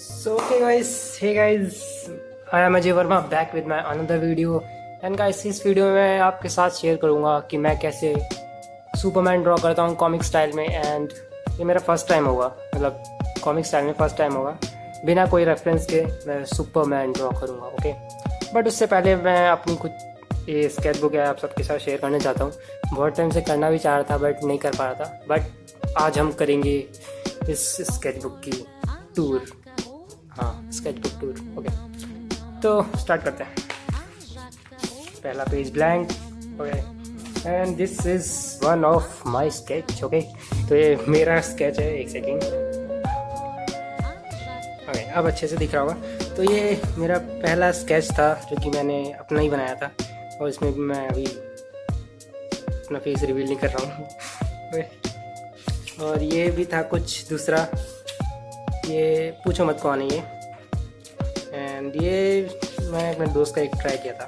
So okay guys, hey guys, I am Ajay Verma back with my another video and guys इस video में मैं आपके साथ share करूँगा कि मैं कैसे सुपरमैन ड्रॉ करता हूँ कॉमिक स्टाइल में। एंड ये मेरा फर्स्ट टाइम होगा, मतलब कॉमिक स्टाइल में फर्स्ट टाइम होगा बिना कोई रेफरेंस के मैं सुपरमैन ड्रॉ करूँगा। ओके, बट उससे पहले मैं अपनी कुछ ये स्केच बुक है आप सबके साथ शेयर करना चाहता हूँ। बहुत टाइम से करना भी चाह रहा था बट नहीं कर पा रहा था, बट आज हम करेंगे इस स्केच बुक की टूर। हाँ, स्केच बुक टूर। ओके, तो स्टार्ट करते हैं। पहला page blank. Okay, and this is one of my sketch. Okay, तो ये मेरा स्केच है। एक सेकेंड। ओके, अब अच्छे से दिख रहा होगा। तो ये मेरा पहला स्केच था जो कि मैंने अपना ही बनाया था, और इसमें भी मैं अभी अपना फेस रिवील नहीं कर रहा हूँ। और ये भी था कुछ दूसरा, ये पूछो मत कौन है ये। एंड ये मैं अपने दोस्त का एक ट्राई किया था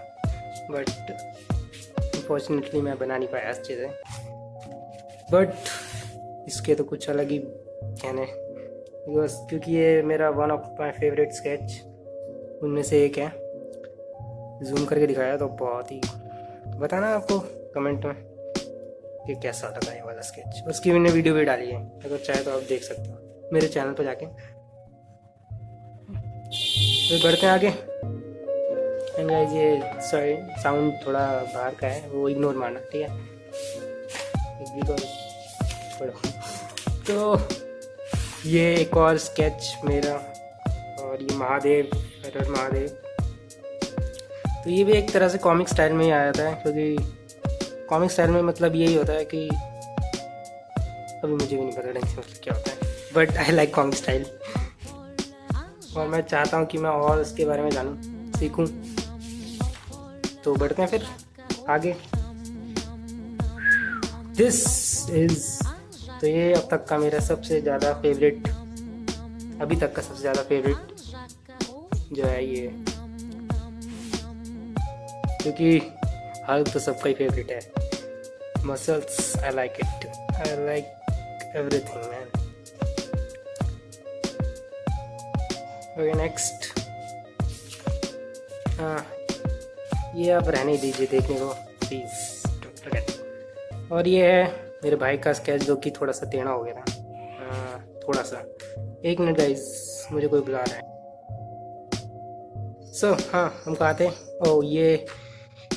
बट अनफॉर्चुनेटली मैं बना नहीं पाया अच्छे से। बट इसके तो कुछ अलग ही कहने, बस क्योंकि ये मेरा one of my favourite sketch उनमें से एक है। जूम करके दिखाया तो बहुत ही, बताना आपको कमेंट में कि कैसा लगा ये वाला स्केच। उसकी मैंने वीडियो भी डाली है, अगर चाहे तो आप देख सकते हो मेरे चैनल पर जाके। फिर बढ़ते हैं आगे। एंड गाइस ये साउंड थोड़ा बाहर का है, वो इग्नोर मारना, ठीक है। तो ये एक और स्केच मेरा, और ये महादेव, हर महादेव। तो ये भी एक तरह से कॉमिक स्टाइल में ही आया था, क्योंकि कॉमिक स्टाइल में मतलब यही होता है कि अभी मुझे भी नहीं पता ढंग से मतलब क्या होता है, but I like comic style. और मैं चाहता हूँ कि मैं और इसके बारे में जानूँ, सीखूँ। तो बढ़ते हैं फिर आगे। दिस इज, तो ये अब तक का मेरा सबसे ज़्यादा फेवरेट, अभी तक का सबसे ज़्यादा फेवरेट जो है ये, क्योंकि हल्क तो सबका ही फेवरेट है। Muscles, I like it, I like everything man. Okay, next. ये आप रहने दीजिए देखने को प्लीज। और ये है मेरे भाई का स्केच जो कि थोड़ा सा टेढ़ा हो गया था, थोड़ा सा। एक मिनट गाइस, मुझे कोई बुला रहा है। हाँ, हम कहाँ थे? ओह, ये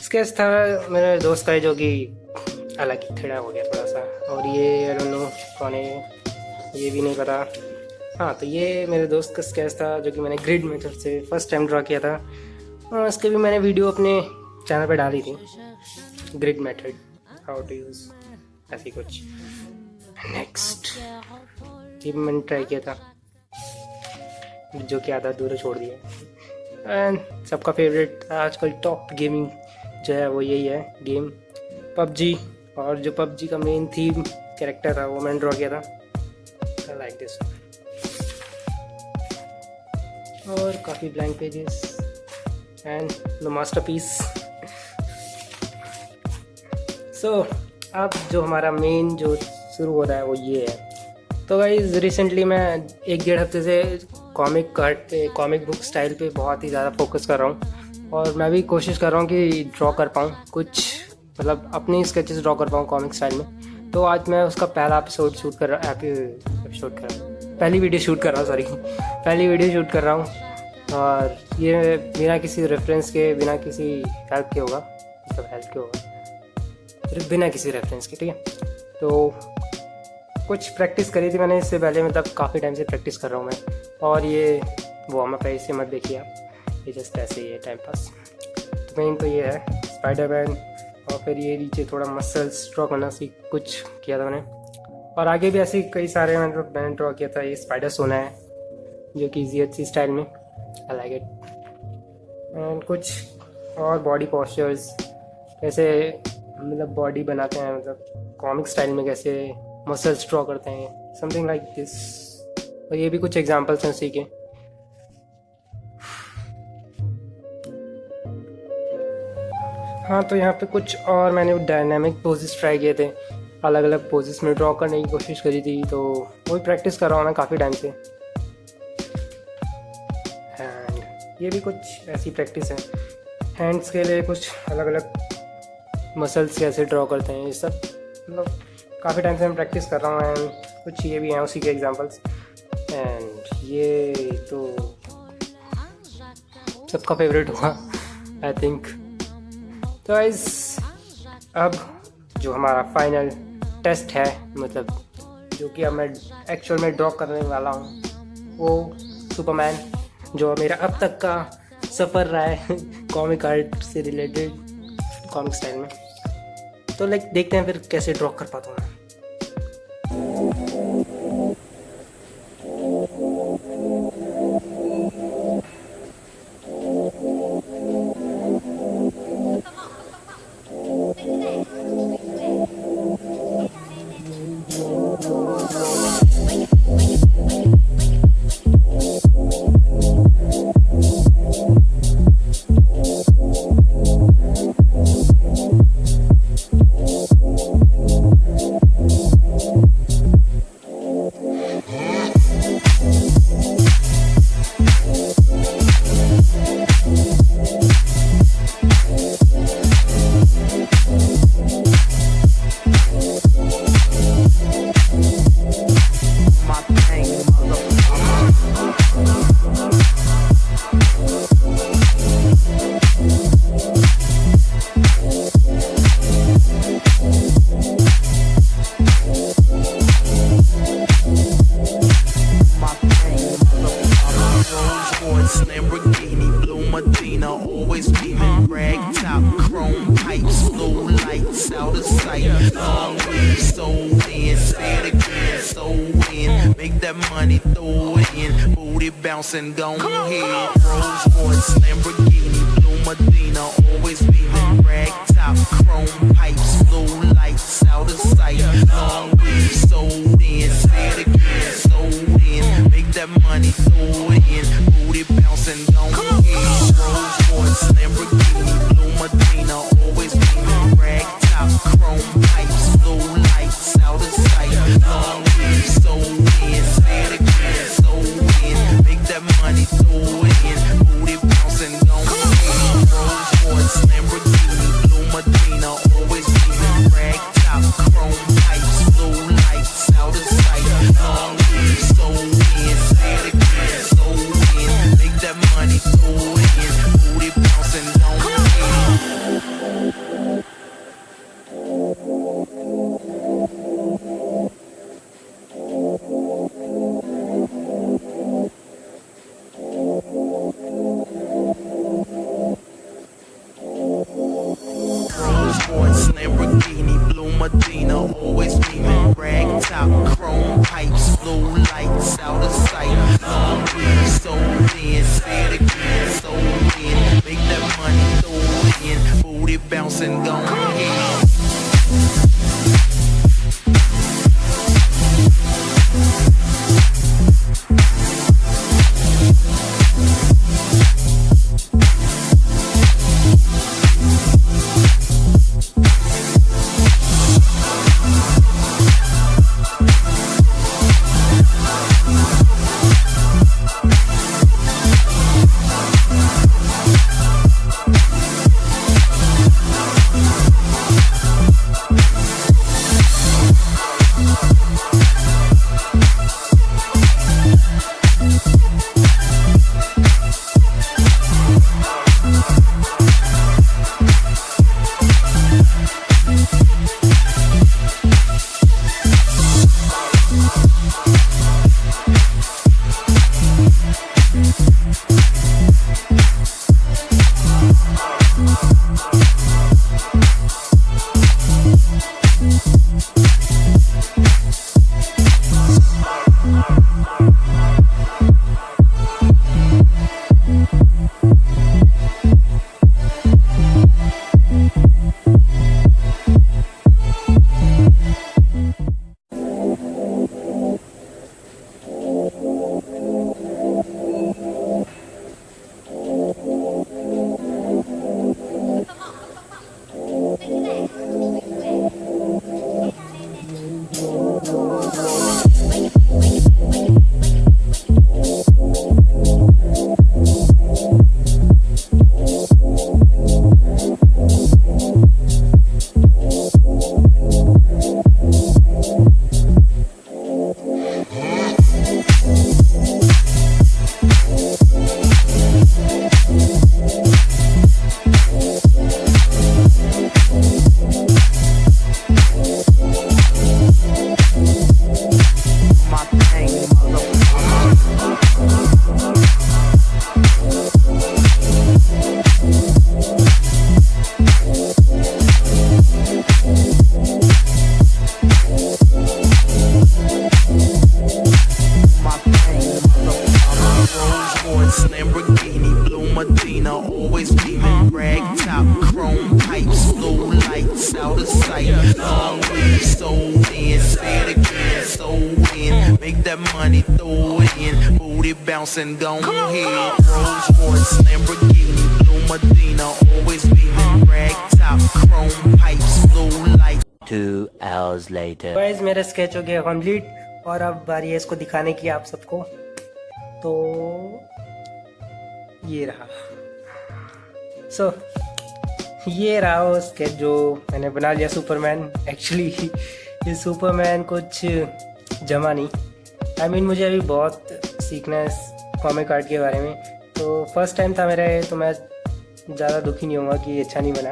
स्केच था मेरे दोस्त का जो कि अलग ही टेढ़ा हो गया थोड़ा सा। और ये आई डोंट नो कौन है, ये भी नहीं पता। हाँ, तो ये मेरे दोस्त का स्केच था जो कि मैंने ग्रिड मेथड से फर्स्ट टाइम ड्रॉ किया था, और इसके भी मैंने वीडियो अपने चैनल पे डाली थी, grid method how to use, ऐसी कुछ। नेक्स्ट ये भी मैंने ट्राई किया था जो कि आधा अधूरा छोड़ दिया। एंड सबका फेवरेट आजकल टॉप गेमिंग जो है वो यही है, गेम पबजी। और जो पबजी का मेन थीम कैरेक्टर था वो मैंने ड्रॉ किया था। I like this. और काफ़ी blank pages and the masterpiece. So अब जो हमारा मेन जो शुरू हो रहा है वो ये है। तो गाइस रिसेंटली मैं 1-1.5 हफ्ते से कॉमिक बुक स्टाइल पे बहुत ही ज़्यादा फोकस कर रहा हूँ, और मैं भी कोशिश कर रहा हूँ कि ड्रॉ कर पाऊँ कुछ, मतलब अपने स्केचेस ड्रॉ कर पाऊँ कॉमिक स्टाइल में। तो आज मैं उसका पहला एपिसोड शूट कर रहा हूँ, पहली वीडियो शूट कर रहा हूँ। और ये बिना किसी रेफरेंस के, बिना किसी हेल्प के होगा, मतलब बिना किसी रेफरेंस के, ठीक है। तो कुछ प्रैक्टिस करी थी मैंने इससे पहले, मतलब काफ़ी टाइम से प्रैक्टिस कर रहा हूँ मैं। और ये वो हमें पे इसे मत देखिए आप, ये जस्ट ऐसे ही है टाइम पास। तो मेन तो ये है स्पाइडरमैन, और फिर ये नीचे थोड़ा मसल्स ड्रॉ करना कुछ किया था मैंने। और आगे भी ऐसे कई सारे मतलब मैंने ड्रॉ किया था। ये स्पाइडर सोना है जो कि ZC स्टाइल में, आई लाइक इट। एंड कुछ और बॉडी पोस्चर्स, कैसे मतलब बॉडी बनाते हैं, मतलब कॉमिक स्टाइल में कैसे मसल्स ड्रॉ करते हैं, समथिंग लाइक दिस। और ये भी कुछ एग्जांपल्स हैं उसी के। हाँ, तो यहाँ पे कुछ और मैंने डायनामिक पोजेस ट्राई किए थे, अलग अलग पोजेस में ड्रॉ करने की कोशिश करी थी। तो वही प्रैक्टिस कर रहा हूँ मैं काफ़ी टाइम से। ये भी कुछ ऐसी प्रैक्टिस है। हैंड्स के लिए कुछ अलग अलग मसल्स कैसे ड्रॉ करते हैं, ये सब मतलब काफ़ी टाइम से मैं प्रैक्टिस कर रहा हूँ। एंड कुछ ये भी हैं उसी के एग्जांपल्स। एंड ये तो सबका फेवरेट हुआ आई थिंक। तो गाइस अब जो हमारा फाइनल टेस्ट है, मतलब जो कि अब मैं एक्चुअल में ड्रॉ करने वाला हूँ, वो सुपरमैन जो मेरा अब तक का सफ़र रहा है कॉमिक आर्ट से रिलेटेड, कॉमिक स्टाइल में। तो लाइक देखते हैं फिर कैसे ड्रॉ कर पाता हूँ मैं। And go ahead, Rolls Royce, Lamborghini, Blue Medina, always beaming, rag top, chrome pipes, blue lights, out of sight, long weed, sold in, say it again, sold in, make that money, throw it in, booty bouncing, go ahead, Rolls Royce, Lamborghini, Blue Medina, always beaming, rag top, chrome pipes, blue lights, out of sight, long weed, sold in, say it again, sold in, make that money, throw it in, booty bouncing, go ahead, Rolls Royce, Lamborghini, Blue Medina, always beaming, rag top, chrome pipes, blue lights, out of sight, long weed, sold in, say it again, sold in, make that money, throw it in, booty bouncing, go ahead. Lamborghini, Blue Medina, always beaming, rag top, chrome pipes, blue lights, out of sight, long weed, sold in, say it again, sold in, make that money, throw it in, booty bouncing, go ahead. Medina, always beaming. Rag top, chrome pipes, blue lights out of sight. Long weed, sold in, say it again, sold in. Make that money, throw it in. Booty bouncing, gone ahead. Rolls Royce, Lamborghini, blue Medina, always beaming. Rag top, chrome pipes, blue lights. 2 hours later. Guys मेरा sketch हो गया complete और अब बारी है इसको दिखाने की आप सबको। तो ये रहा। सो ये रहा वो स्केच जो मैंने बना लिया सुपरमैन। एक्चुअली ये सुपरमैन कुछ जमा नहीं। आई मीन मुझे अभी बहुत सीखना है कॉमिक आर्ट के बारे में। तो फर्स्ट टाइम था मेरा ये, तो मैं ज़्यादा दुखी नहीं होऊंगा कि अच्छा नहीं बना,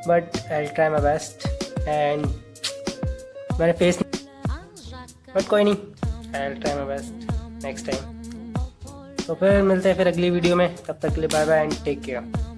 but I try my best. And मैंने फेस, बट कोई नहीं, I try my best next time. तो फिर मिलते हैं फिर अगली वीडियो में, तब तक के लिए bye bye and take care.